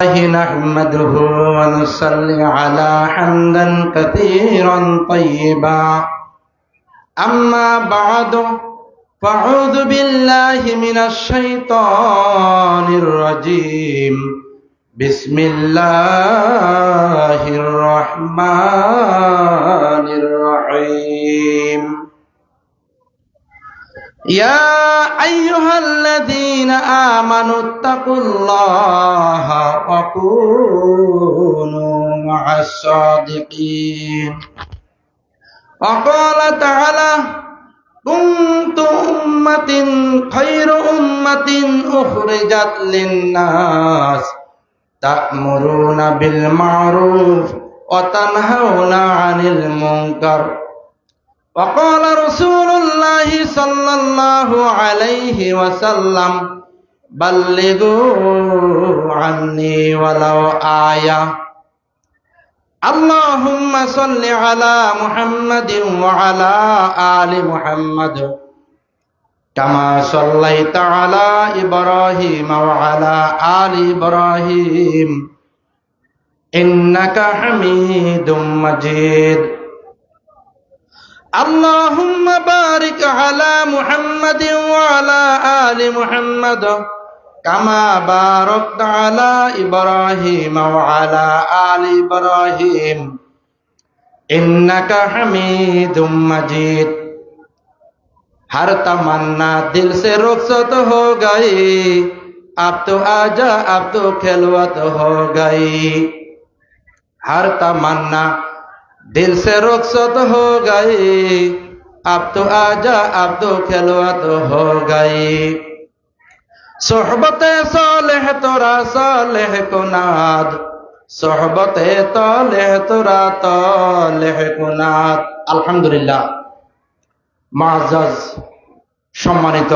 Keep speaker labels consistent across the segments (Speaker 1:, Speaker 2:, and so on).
Speaker 1: نحمده ونصلي على حمدا كثيرا طيبا أما بعد فأعوذ بالله من الشيطان الرجيم بسم الله الرحمن الرحيم يا أيها الذين آمنوا اتقوا الله وكونوا مع الصادقين وقال تعالى كنتم أمة خير أمة أخرجت للناس تأمرون بالمعروف وتنهون عن المنكر وقال رسول الله صلى الله عليه وسلم بلغوا عني ولو آية اللهم صل على محمد وعلى آل محمد كما صليت على إبراهيم وعلى آل إبراهيم إنك حميد مجيد اللهم بارك على محمد وعلى آل محمد كما باركت على إبراهيم وعلى آل إبراهيم إنك حميد مجيد हर तमन्ना दिल से रुखसत हो गई अब तो आजा अब तो खिलवत हो गई हर तमन्ना दिल से रुखसत हो गई अब तो आजा अब तो खिलवत हो गई सोहबत सालेह तोरा सालेह कुनाद सोहबत तालेह तोरा तालेह कुनाद अल्हम्दुलिल्लाह मुआज्जाज सम्मानित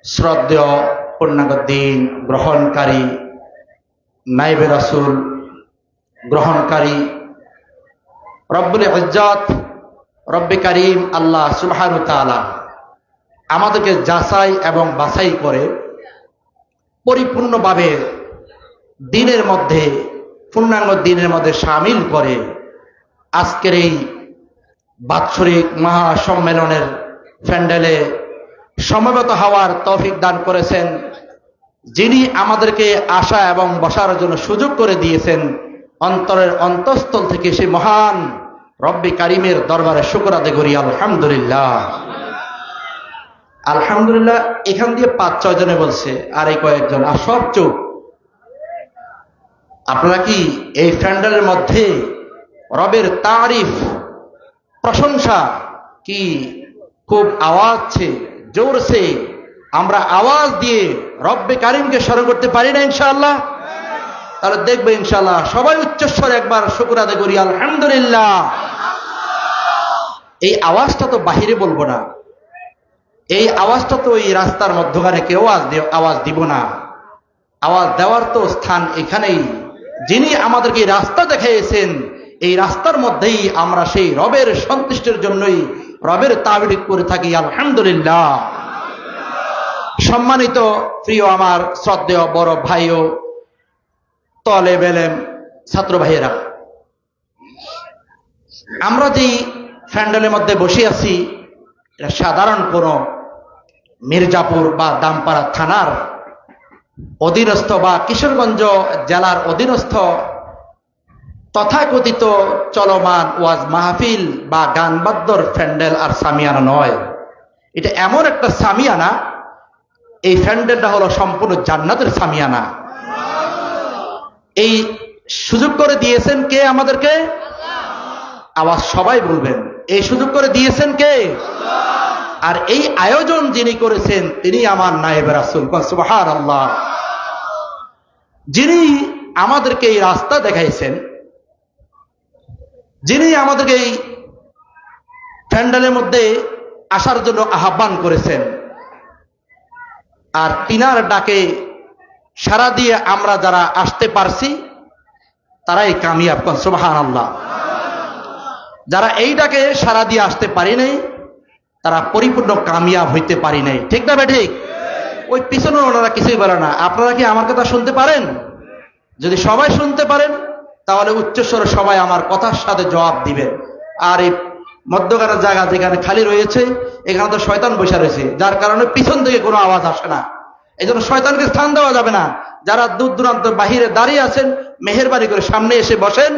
Speaker 1: श्रद्धेय पूर्णांगदिन ग्रहणकारी नाइबे रसूल ग्रहणकारी रब्बुल इज्जत रब्बे करीम আল্লাহ সুবহানাহু ওয়া তাআলা আমাদেরকে যাচাই এবং বাছাই করে পরিপূর্ণভাবে দিনের মধ্যে পূর্ণাঙ্গ দিনের মধ্যে শামিল করে আজকের এই বাৎসরিক মহাসম্মেলনের প্যান্ডেলে সমবেত হওয়ার তৌফিক দান করেছেন যিনি আমাদেরকে আসা এবং বসার জন্য সুযোগ করে দিয়েছেন অন্তরের অন্তঃস্থল থেকে সেই মহান রব্বে কারিমের দরবারে শুকর আদায় করি আলহামদুলিল্লাহ আলহামদুলিল্লাহ এখান দিয়ে ৫-৬ জনে বলছে আর এই কয়েকজন আর সব চুপ আপনারা কি এই প্যান্ডেলের মধ্যে রবের তারিফ প্রশংসা কি খুব আওয়াজে জোরসে আমরা আওয়াজ দিয়ে রব্বে কারিমকে স্মরণ করতে পারি না ইনশাআল্লাহ তাহলে দেখবে ইনশাআল্লাহ সবাই উচ্চস্বরে একবার শুকর আদায় করি আলহামদুলিল্লাহ এই আওয়াজটা তো বাহিরে বলবো না এই আওয়াজটা তো এই রাস্তার মধ্যখানে কেউ আওয়াজ দিব না আওয়াজ দেওয়ার তো স্থান এখানেই যিনি আমাদেরকে রাস্তা দেখিয়েছেন এই রাস্তার মধ্যেই আমরা সেই রবের সন্তুষ্টির জন্যই রবের তাওহীদ করে থাকি আলহামদুলিল্লাহ সম্মানিত প্রিয় আমার শ্রদ্ধেয় বড় ভাই ও তালেব ইলম ছাত্র ভাইয়েরা আমরা যেই প্যান্ডেলের মধ্যে বসে আছি এটা সাধারণ কোনো মির্জাপুর বা দামপাড়া থানার অধীনস্থ বা কিশোরগঞ্জ জেলার অধীনস্থ তথাকথিত চলমান ওয়াজ মাহফিল বা গান বাদ্যর প্যান্ডেল আর সামিয়ানা নয় এটা এমন একটা সামিয়ানা এই প্যান্ডেলটা হলো সম্পূর্ণ জান্নাতের সামিয়ানা এই সুযোগ করে দিয়েছেন কে আমাদেরকে আওয়াজ সবাই বলবেন এই সুযোগ করে দিয়েছেন কে আর এই আয়োজন যিনি করেছেন তিনি আমার নায়েবে রাসূল সুবহানাল্লাহ যিনি আমাদেরকে এই রাস্তা দেখাইছেন যিনি আমাদেরকে এই প্যান্ডেলের মধ্যে আসার জন্য আহ্বান করেছেন আর তিনার ডাকে সারা দিয়ে আমরা যারা আসতে পারছি তারাই কামিয়াব সুবহানাল্লাহ যারা এই ডাকে সারা দিয়ে আসতে পারি নাই তারা পরিপূর্ণ কামিয়াব হইতে পারি নাই ঠিক না ঠিক ওই পিছনে ওনারা কিছুই বলে না আপনারা কি আমার কথা শুনতে পারেন যদি সবাই শুনতে পারেন তাহলে উচ্চস্বরে সবাই আমার কথার সাথে জবাব দিবেন। আর এই মধ্যখানের জায়গা যেখানে খালি রয়েছে এখানে তো শয়তান বসে রয়েছে, যার কারণে পিছন থেকে কোনো আওয়াজ আসে না। এই জন্য শয়তানকে স্থান দেওয়া যাবে না। যারা দূর দূরান্ত বাহিরে দাঁড়িয়ে আছেন মেহেরবানি করে সামনে এসে বসেন,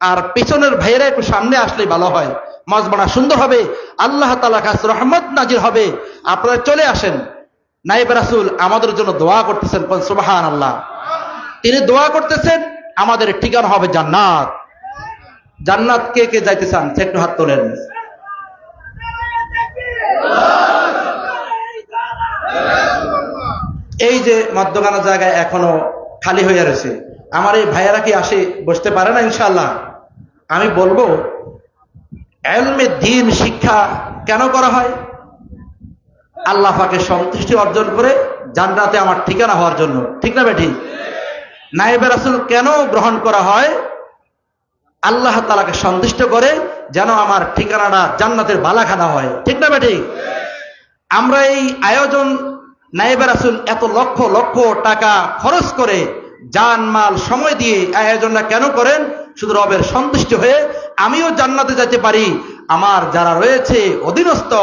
Speaker 1: আর পিছনের ভাইয়েরা একটু সামনে আসলেই ভালো হয়, মজমানা সুন্দর হবে, আল্লাহ তাআলার কাছে রহমত নাজির হবে। আপনারা চলে আসেন। নায়েবে রাসূল আমাদের জন্য দোয়া করতেছেন, সুবহানাল্লাহ। তিনি দোয়া করতেছেন আমাদের ঠিকানা হবে জান্নাত। জান্নাত কে কে যাইতে চান একটু হাত তোলেন। এই যে মধ্যখানা জায়গায় এখনো খালি হয়ে রয়েছে, আমার এই ভাইয়েরা কি আসে বসতে পারে না? ইনশাআল্লাহ আমি বলবো, ইলমে দ্বীন শিক্ষা কেন করা হয়? আল্লাহ পাকের সন্তুষ্টি অর্জন করে জান্নাতে আমার ঠিকানা হওয়ার জন্য, ঠিক না বেঠিক? নায়েবে রাসূল কেন গ্রহণ করা হয়? আল্লাহ তাআলাকে সন্তুষ্ট করে যেন আমার ঠিকানাটা জান্নাতের বালাখানা হয়, ঠিক না বেঠিক? আমরা এই আয়োজন নায়েবে রাসূল এত লক্ষ লক্ষ টাকা খরচ করে জান মাল সময় দিয়ে আয়োজনটা কেন করেন? শুধু রবের সন্তুষ্ট হয়ে আমিও জান্নাতে যেতে পারি। আমার যারা রয়েছে অধীনস্থ,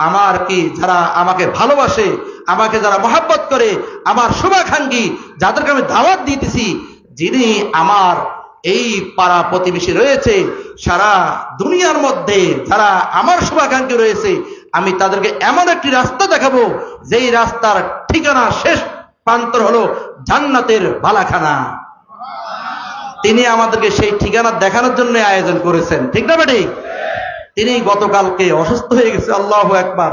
Speaker 1: আমার কি যারা আমাকে ভালোবাসে, আমাকে যারা মহব্বত করে, আমার শুভাকাঙ্ক্ষী যাদেরকে আমি দাওয়াত দিতেছি, যিনি আমার এই পাড়া প্রতিবেশী রয়েছে, সারা দুনিয়ার মধ্যে যারা আমার শুভাকাঙ্ক্ষী রয়েছে, আমি তাদেরকে এমন একটি রাস্তা দেখাবো যেই রাস্তার ঠিকানা শেষ প্রান্তর হলো জান্নাতের বালাখানা। তিনি আমাদেরকে সেই ঠিকানা দেখানোর জন্য আয়োজন করেছেন, ঠিক না বেটি? তিনি গতকালকে অসুস্থ হয়ে গেছে, আল্লাহু আকবার।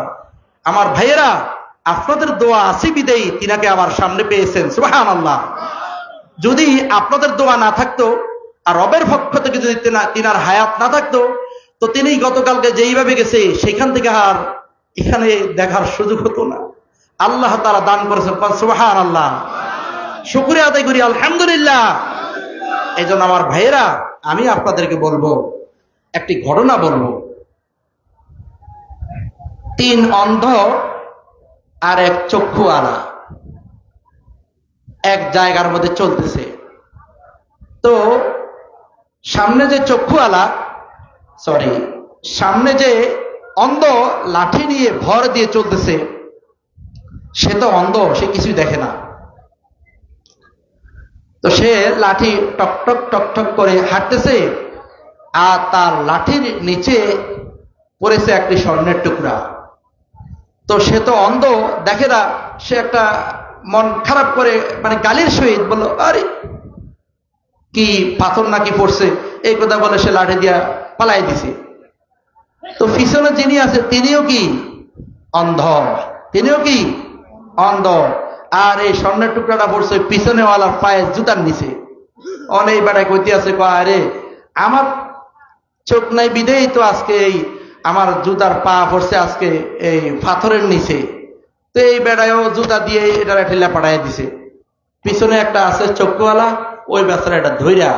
Speaker 1: আমার ভাইয়েরা, আপনাদের দোয়া আছে বিদেই তিনাকে আমার সামনে পেয়েছেন, সুবহানাল্লাহ। যদি আপনাদের দোয়া না থাকতো আর রবের পক্ষ থেকে যদি তিনার হায়াত না থাকতো, তো তিনি গতকালকে যেইভাবে গেছে সেখান থেকে আর এখানে দেখার সুযোগ হতো না। আল্লাহ তাআলা দান করেছেন, সুবহানাল্লাহ। শুকরিয়া আদায় করি, আলহামদুলিল্লাহ। এই জন্য আমার ভাইয়েরা, আমি আপনাদেরকে বলবো, একটি ঘটনা বলবো। 3 অন্ধ আর 1 চক্ষুওয়ালা এক জায়গার মধ্যে চলতেছে। তো সামনে যে চক্ষুওয়ালা, সামনে যে অন্ধ লাঠি নিয়ে ভর দিয়ে চলতেছে, সে তো অন্ধ, সে কিছুই দেখে না। তো সে লাঠি টকটক টকটক করে হাঁটতেছে, আর তার লাঠির নিচে পড়েছে একটি স্বর্ণের টুকরা। তো সে তো অন্ধ, দেখে না, সে একটা মন খারাপ করে, মানে গালির সহিত বলল, আরে কি পাথর নাকি পড়ছে, এই কথা বলে সে লাঠি দিয়া পালাই দিছে। তো পিছনে যিনি আছে তিনিও কি অন্ধ, তিনিও কি অন্ধ। আর এই স্বর্ণের টুকরাটা পড়ছে পিছনেওয়ালার পায়ে জুতার নিচে। অনেক বেড়ায় কইতে আছে, আরে আমার চোখ নাই বিদেই তো আজকে এই আমার জুতার পা পড়ছে আজকে এই পাথরের নিচে। তো এই বেড়ায়ও জুতা দিয়ে এটা ঠেলা পাঠাই দিছে। পিছনে একটা আছে চক্ষুওয়ালা, ওই বেচারা এটা ধইরা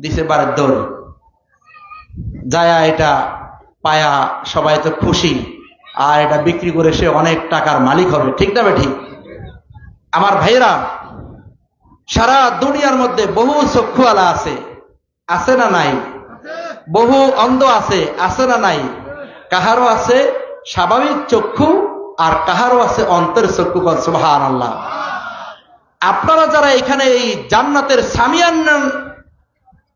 Speaker 1: দিছে বারের দৌড় যায়। এটা পায়া সবাই তো খুশি, আর এটা বিক্রি করে সে অনেক টাকার মালিক হবে, ঠিক না বেঠিক? আমার ভাইয়েরা, সারা দুনিয়ার মধ্যে বহু চক্ষুওয়ালা আছে, আছে না নাই? বহু অন্ধ আছে, আছে না নাই? কাহারও আছে স্বাভাবিক চক্ষু, আর কাহারও আছে অন্তর চক্ষু। সুবহানাল্লাহ। আপনারা যারা এখানে এই জান্নাতের সামিয়ান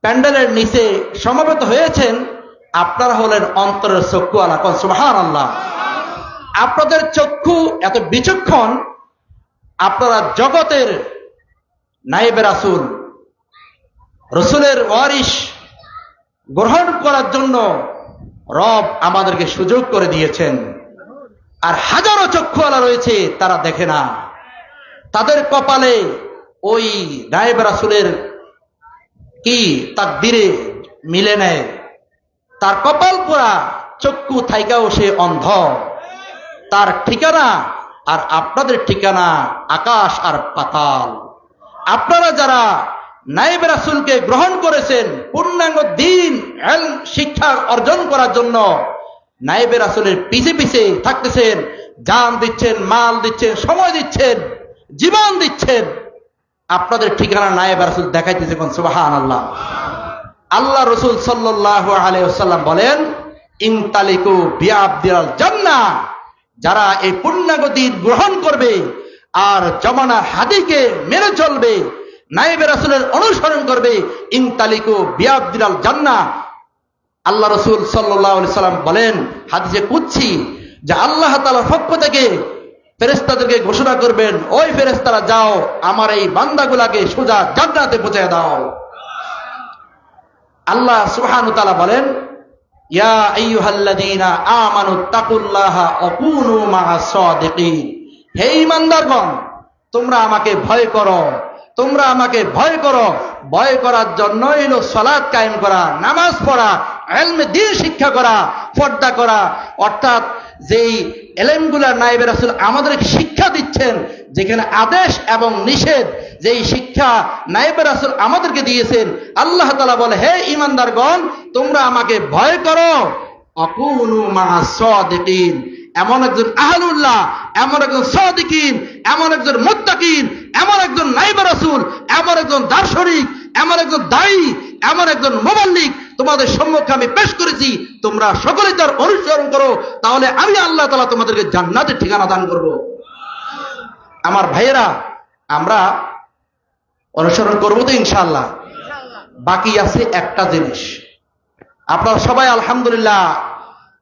Speaker 1: প্যান্ডেলের নিচে সমবেত হয়েছেন, আপনারা হলেন অন্তরের চক্ষুওয়ালা। সুবহানাল্লাহ। আপনাদের চক্ষু এত বিচক্ষণ, আপনারা জগতের নায়েবে রাসূল, রসুলের ওয়ারিস গ্রহণ করার জন্য রব আমাদেরকে সুযোগ করে দিয়েছেন। আর হাজারো চক্ষুওয়ালা রয়েছে, তারা দেখে না, তাদের কপালে ওই নায়েবে রাসূলের কি তাকদীরে মিলে নেয়, তার কপাল পোড়া চক্ষু থাইকাও সে অন্ধ। তার ঠিকানা আর আপনাদের ঠিকানা আকাশ আর পাতাল। আপনারা যারা নায়েবে রাসূলকে গ্রহণ করেছেন পূর্ণাঙ্গ দ্বীন ইলম শিক্ষা অর্জন করার জন্য, নায়েবে রাসূলের পিছে পিছে থাকতেছেন, জান দিচ্ছেন, মাল দিচ্ছেন, সময় দিচ্ছেন, জীবন দিচ্ছেন, আপনাদের ঠিকানা নায়েবে রাসূল দেখাইতেছে কোন সুবহানাল্লাহ। আল্লাহ রাসূল সাল্লাল্লাহু আলাইহি ওয়াসাল্লাম বলেন, ইনতালিকু বিআবদিল জান্নাহ, যারা এই পূর্ণাঙ্গ দ্বীন গ্রহণ করবে আর জমানা হাদিকে মেনে চলবে, নায়েবে রাসূলের অনুসরণ করবে, ইনতালিকু বিআবদিল জান্নাহ। আল্লাহ রাসূল সাল্লাল্লাহু আলাইহি ওয়াসাল্লাম বলেন হাদিসে কুদসি যে আল্লাহ তাআলার পক্ষ থেকে ফেরেশতাদেরকে ঘোষণা করবেন, ওই ফেরেশতারা যাও আমার এই বান্দাগুলাকে সোজা জান্নাতে পৌঁছে দাও। আল্লাহ সুবহানাহু ওয়া তাআলা বলেন, ইয়া আইয়ুহাল্লাযীনা আমানুত্তাকুল্লাহা ওয়া কুনু মা'আস সাদিকিন, হে ঈমানদারগণ তোমরা আমাকে ভয় করো, তোমরা আমাকে ভয় করো। ভয় করার জন্যই হলো সালাত কায়েম করা, নামাজ পড়া, ইলমে দ্বীন শিক্ষা করা, পর্দা করা। অর্থাৎ যেই ইলমগুলা নায়েবে রাসূল আমাদেরকে শিক্ষা দিচ্ছেন, যেখানে আদেশ এবং নিষেধ, যেই শিক্ষা নায়েবে রাসূল আমাদেরকে দিয়েছেন, আল্লাহ তাআলা বলে হে ঈমানদারগণ তোমরা আমাকে ভয় করো, আকুনু মা'আস সাদিকিন, এমন একজন আহলুল্লাহ, এমন একজন সাদিকিন, এমন একজন মুত্তাকিন, এমন একজন নায়েবে রাসূল, এমন একজন দার্শনিক, এমন একজন দায়ী, এমন একজন মুবাল্লিগ তোমাদের সম্মুখে আমি পেশ করেছি, তোমরা সকলে তার অনুসরণ করো, তাহলে আমি আল্লাহ তাআলা তোমাদেরকে জান্নাতের ঠিকানা দান করব। আমার ভাইয়েরা, আমরা অনুসরণ করব তো ইনশাআল্লাহ। বাকি আছে একটা জিনিস, আপনারা সবাই আলহামদুলিল্লাহ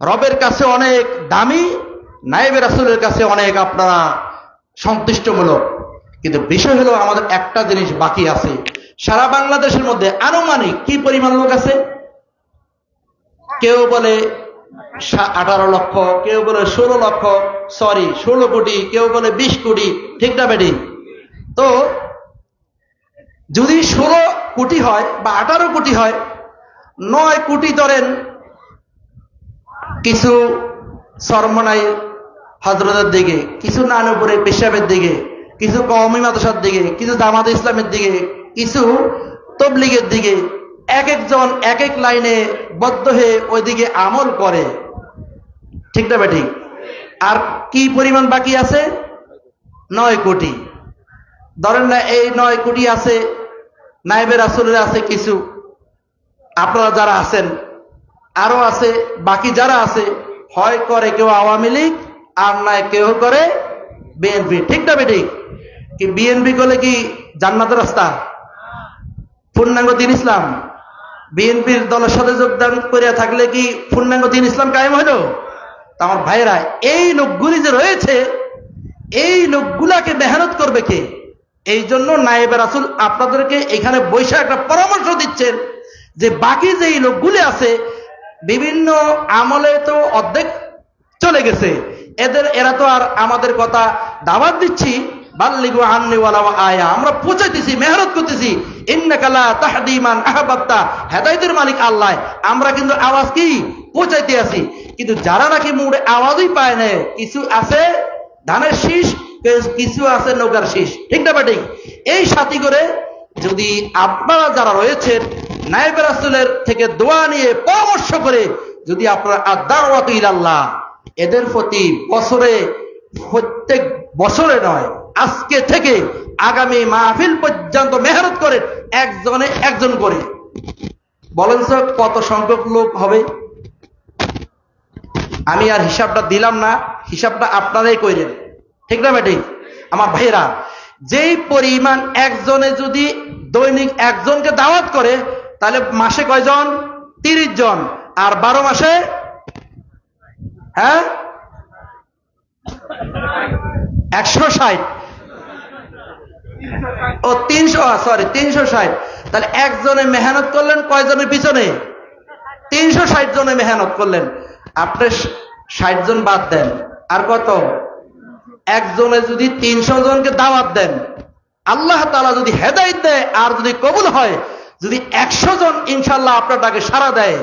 Speaker 1: রবের কাছে অনেক দামি, নায়েবে রাসূলের কাছে অনেক আপনারা সন্তুষ্টমূলক, কিন্তু বিষয় হলো আমাদের একটা জিনিস বাকি আছে। সারা বাংলাদেশের মধ্যে আনুমানিক কি পরিমাণ লোক আছে? কেউ বলে 18 লক্ষ, কেউ বলে 16 কোটি, কেউ বলে 20 কোটি, ঠিক না বেটি? তো যদি 16 কোটি হয় বা 18 কোটি হয়, 9 কোটি ধরেন কিছু সরমনাই হযরতের দিকে, কিছু নানুপুরে পেশাবের দিকে, কিছু কওমি মাদ্রাসার দিকে, কিছু জামাত ইসলামের দিকে, কিছু তবলিগের দিকে, এক একজন এক এক লাইনে বদ্ধ হয়ে ওইদিকে আমল করে, ঠিক না বেটি? আর কি পরিমাণ বাকি আছে? 9 কোটি। ধরেন না এই 9 কোটি আছে, নায়েবে রাসূলের আছে কিছু, আপনারা যারা আছেন আরো আছে, বাকি যারা আছে হয় করে কেউ আওয়ামী লীগ, আর নয় কেউ করে বিএনপি, ঠিক না বেটি? কি বিএনপি করলে কি জান্নাতের রাস্তা? পূর্ণাঙ্গ দ্বীন ইসলাম বিএনপির দলের সাথে যোগদান করে থাকলে কি পূর্ণাঙ্গ দ্বীন ইসলাম কায়েম হইল? তা আমার ভাইরা, এই লোকগুলি যে রয়েছে, এই লোকগুলাকে মেহনত করবে কে? এই জন্য নায়েবে রাসূল আপনাদেরকে এখানে বৈশা একটা পরামর্শ দিচ্ছেন যে বাকি যেই লোকগুলি আছে বিভিন্ন আমলে তো অর্ধেক চলে গেছে, এরা তো আর আমাদের কথা দাওয়াত দিচ্ছি, বাল্লিগু আন্নি ওয়ালাউ আয়া, আমরা পৌঁছাইতেছি, মেহনত করতেছি, ইন্নাকা লা তাহদি মান আহবাবতা, হেদায়েতের মালিক আল্লাহ, আমরা কিন্তু আওয়াজ কি পৌঁছাইতে আছি। কিন্তু যারা নাকি মুড়ে আওয়াজই পায় না, কিছু আছে ধানের শীষ, কিছু আছে নৌকার শীষ, ঠিক না বেটি? এই সাথী করে যদি আপনারা যারা রয়েছেন নায়েবে রাসূলের থেকে দোয়া নিয়ে পরামর্শ করে যদি আপনারা আদ-দাওয়াতু ইলাল্লাহ এদের প্রতি বছরে, প্রত্যেক বছরে নয়, আজকে থেকে আগামী মাহফিল পর্যন্ত মেহনত করেন, একজনে একজন করে, বলেন তো কত সংখ্যক লোক হবে? আমি আর হিসাবটা দিলাম না, হিসাবটা আপনারাই কইলেন, ঠিক না বেটি? আমার ভাইয়েরা, যেই পরিমাণ একজনে যদি দৈনিক একজনকে দাওয়াত করে, তাহলে মাসে কয়জন? 30 জন, আর 12 মাসে 160, ও 360। তাহলে একজনে মেহনত করলেন কয়জনের পিছনে? 360 জনে মেহনত করলেন। আপনি 60 জন বাদ দেন, আর কত? একজনে যদি 300 জনকে দাওয়াত দেন, আল্লাহ তাআলা যদি হেদায়েত দেয় আর যদি কবুল হয়, যদি 100 জন ইনশাআল্লাহ আপনার ডাকে সাড়া দেয়,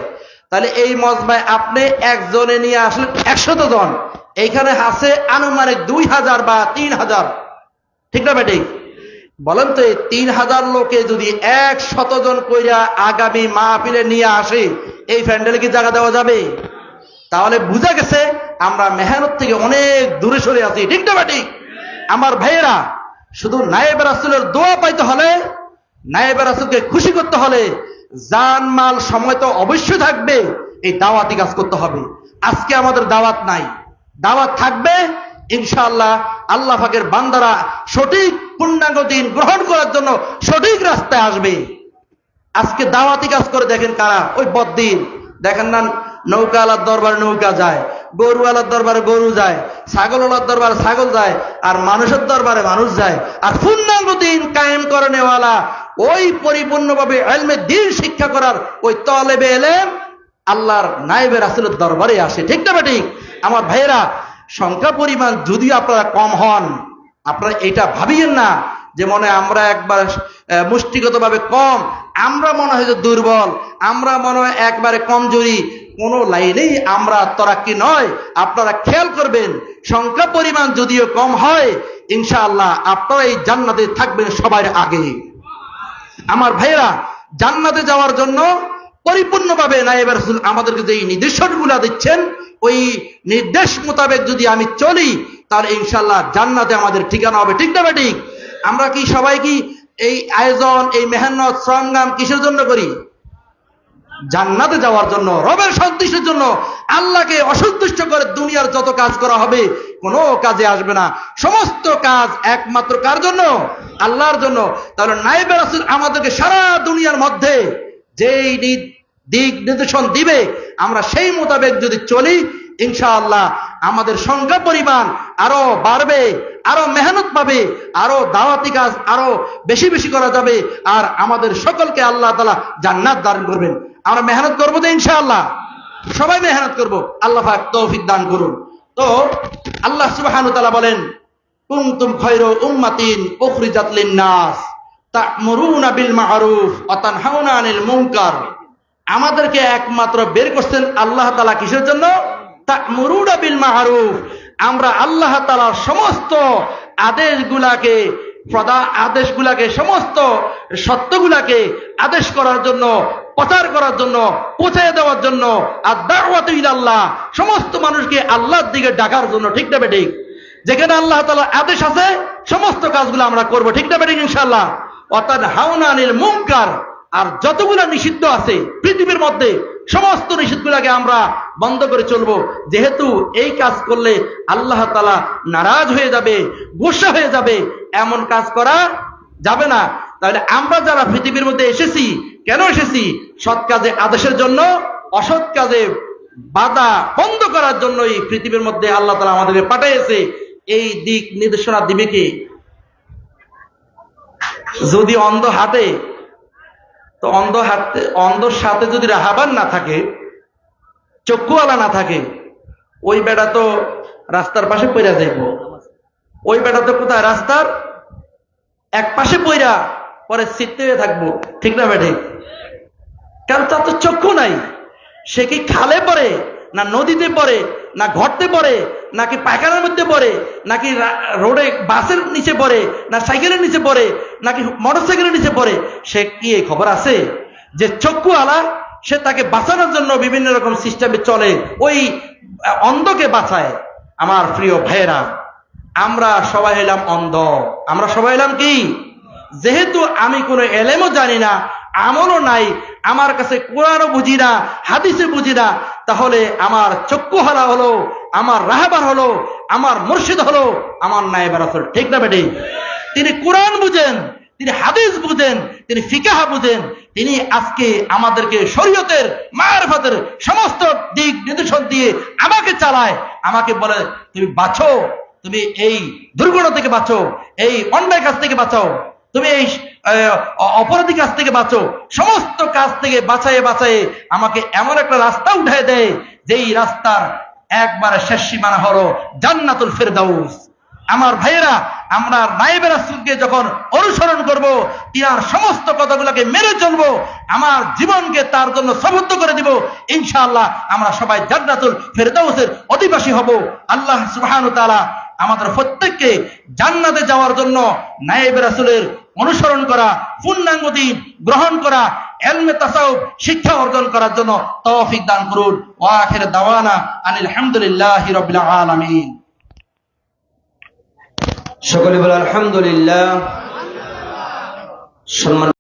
Speaker 1: তাহলে এই মজমায় আপনি একজনে নিয়ে আসলে 100 জন, এইখানে আছে আনুমানিক 2000 বা 3000, ঠিক না বেটি? বলেন তো এই 3000 লোকে যদি 100 জন কইরা আগামী মাহফিলে নিয়ে আসে, এই প্যান্ডেলে কি জায়গা দেওয়া যাবে? তাহলে বুঝা গেছে আমরা মেহনত থেকে অনেক দূরে সরে আছি, ঠিক না বেটি? আমার ভাইয়েরা, শুধু নায়েবে রাসূলের দোয়া পাইতে হলে, নায়েবে রাসূলকে খুশি করতে হলে জান মাল সময় তো অবশ্যই থাকবে, এই দাওয়াতি কাজ করতে হবে। আজকে আমাদের দাওয়াত নাই, দাওয়াত থাকবে ইনশাআল্লাহ। আল্লাহ পাকের বান্দারা সঠিক পূর্ণাঙ্গ দিন গ্রহণ করার জন্য সঠিক রাস্তায় আসবে। আজকে দাওয়াতি কাজ করে দেখেন কারা, ওই বদ্দিন দেখেন না, নৌকা আলার দরবারে নৌকা যায়, গরু আলার দরবারে গরু যায়, ছাগল আলার দরবারে ছাগল যায়, আর মানুষের দরবারে মানুষ যায়। আর পূর্ণাঙ্গ দিন কায়েম করে নেওয়ালা, ওই পরিপূর্ণভাবে ইলমে দ্বীন শিক্ষা করার ওই তলেবে ইলম আল্লাহর নায়েবে রাসূলের দরবারে আসে। ঠিক না ঠিক? আমার ভাইয়েরা, সংখ্যা পরিমাণ যদি আপনারা কম হন, আপনারা এটা ভাবিয়েন না যে মনে আমরা একবার মুষ্টিগতভাবে কম, আমরা মনে হয় যে দুর্বল, আমরা মনে হয় একবারে কমজোরি। কোনো লাইনেই আমরা তরাক্কি নয়। আপনারা খেয়াল করবেন, সংখ্যা পরিমাণ যদিও কম হয়, ইনশাআল্লাহ আপনারা এই জান্নাতে থাকবেন সবার আগে। আমার ভাইয়েরা, জান্নাতে যাওয়ার জন্য পরিপূর্ণভাবে নায়েবে রাসূল আমাদেরকে যে নির্দেশনগুলো দিচ্ছেন, ওই নির্দেশ মোতাবেক যদি আমি চলি, তাহলে ইনশাআল্লাহ জান্নাতে আমাদের ঠিকানা হবে। ঠিক না ঠিক? আমরা কি সবাই কি এই আয়োজন, এই মেহনত, সংগ্রাম কিসের জন্য করি? জান্নাতে যাওয়ার জন্য, রবের সন্তুষ্টির জন্য। আল্লাহকে অসন্তুষ্ট করে দুনিয়ার যত কাজ করা হবে কোনো কাজে আসবে না। সমস্ত কাজ একমাত্র কার জন্য? আল্লাহর জন্য। তাহলে নায়েবে রাসূল আমাদেরকে সারা দুনিয়ার মধ্যে যেই দিক নির্দেশন দিবে, আমরা সেই মোতাবেক যদি চলি, ইনশাআল্লাহ আমাদের সংখ্যা পরিমাণ আরো বাড়বে, আরো মেহনত পাবে, আরো দাওয়াতি কাজ আরো বেশি বেশি করা যাবে, আর আমাদের সকলকে আল্লাহ তাআলা জান্নাত দান করবেন। আমরা মেহনত করবো তো ইনশাআল্লাহ, সবাই মেহনত করব। আল্লাহ পাক তৌফিক দান করুন। তো আল্লাহ সুবহানাহু ওয়া তাআলা বলেন, কুনতুম খায়রা উম্মাতিন উখরিজাত লিন-নাস তা'মুরুনা বিল মা'রুফ ওয়া তানহাউনা আনিল মুনকার। আমাদেরকে একমাত্র বের করছেন আল্লাহ তাআলা কিসের জন্য? তা'মুরুনা বিল মা'রুফ। আমরা আল্লাহ তাআলার সমস্ত আদেশগুলাকে সমস্ত সত্যগুলাকে আদেশ করার জন্য, প্রচার করার জন্য, পৌঁছে দেওয়ার জন্য, আর দাওয়াতু ইলাল্লাহ, সমস্ত মানুষকে আল্লাহর দিকে ডাকার জন্য। ঠিক না ঠিক? যেখানে আল্লাহ তাআলার আদেশ আছে সমস্ত কাজগুলো আমরা করব। ঠিক না ঠিক? ইনশাআল্লাহ। ওয়া তানহাউনা আনিল মুনকার, আর যতগুলো নিষিদ্ধ আছে পৃথিবীর মধ্যে সমস্ত নিষিদ্ধগুলোকে আমরা বন্ধ করে চলবো। যেহেতু এই কাজ করলে আল্লাহ তাআলা নারাজ হয়ে যাবে, গোসা হয়ে যাবে, এমন কাজ করা যাবে না। তাহলে আমরা যারা পৃথিবীর মধ্যে এসেছি, কেন এসেছি? সৎ কাজে আদেশের জন্য, অসৎ কাজে বাধা বন্ধ করার জন্য এই পৃথিবীর মধ্যে আল্লাহ তাআলা আমাদেরকে পাঠিয়েছে। এই দিক নির্দেশনা দিবে কে? যদি অন্ধ হাতে, তো অন্ধর সাথে যদি রাহাবান না থাকে, চক্ষুওয়ালা না থাকে, ওই বেটা তো রাস্তার পাশে পইরা যাইব। ওই বেটা তো কোথায়? রাস্তার এক পাশে পইরা পরে ছিটতে হয়ে থাকবো। ঠিক না বেঠে? কারণ তার তো চক্ষু নাই। সে কি খালে পড়ে, না নদীতে পড়ে, না ঘরতে পড়ে, নাকি পায়খানার মধ্যে পড়ে, নাকি রোডে বাসের নিচে পড়ে, না সাইকেলের নিচে পড়ে, নাকি মোটরসাইকেলের নিচে পড়ে? সে কি এই খবর আছে? যে চক্ষুওয়ালা, সে তাকে বাঁচানোর জন্য বিভিন্ন রকম সিস্টেমে চলে, ওই অন্ধকে বাঁচায়। আমার প্রিয় ভাইয়েরা, আমরা সবাই এলাম অন্ধ। আমরা সবাই এলাম কি? যেহেতু আমি কোনো এলেমও জানি না, আমলও নাই, আমার কাছে কোরআনও বুঝি না, হাদিসে বুঝি না, তাহলে আমার চক্ষুহারা হলো, আমার রাহবার হলো, আমার মুর্শিদ হলো আমার নায়েবে রাসূল। ঠিক না বেটি? তিনি কোরআন বুঝেন, তিনি হাদিস বুঝেন, তিনি ফিকাহ বুঝেন, তিনি আজকে আমাদেরকে শরীয়তের মারফতের সমস্ত দিক নির্দেশন দিয়ে আমাকে চালায়, আমাকে বলে তুমি বাঁচো, তুমি এই দুর্ঘটনা থেকে বাঁচো, এই অন্যায় কাজ থেকে বাঁচাও, তুমি এই অপরাধী কাজ থেকে বাঁচো। সমস্ত কাজ থেকে বাঁচায়ে বাঁচায়ে আমাকে এমন একটা রাস্তা উঠায় দেয়, যেই রাস্তার একবারে শেষ সীমানা হলো জান্নাতুল ফেরদাউস। আমার ভাইয়েরা, আমরা নায়েবে রাসূলকে যখন অনুসরণ করব, তার সমস্ত কথাগুলোকে মেনে চলবো, আমার জীবনকে তার জন্য সমর্থ করে দিব, ইনশাআল্লাহ আমরা সবাই জান্নাতুল ফেরদাউসের অধিবাসী হব। আল্লাহ সুবহানাহু ওয়া তাআলা আমাদের প্রত্যেককে জান্নাতে যাওয়ার জন্য নায়েবে রাসূলের অনুসরণ করা, পূর্ণাঙ্গ দ্বীন গ্রহণ করা, ইলমে তাসাউফ শিক্ষা অর্জন করার জন্য তৌফিক দান করুন। ওয়া আখির দাওয়ানা আনিল হামদুলিল্লাহি রাব্বিল আলামিন।
Speaker 2: সকলে বলে আলহামদুলিল্লাহ। সম্মান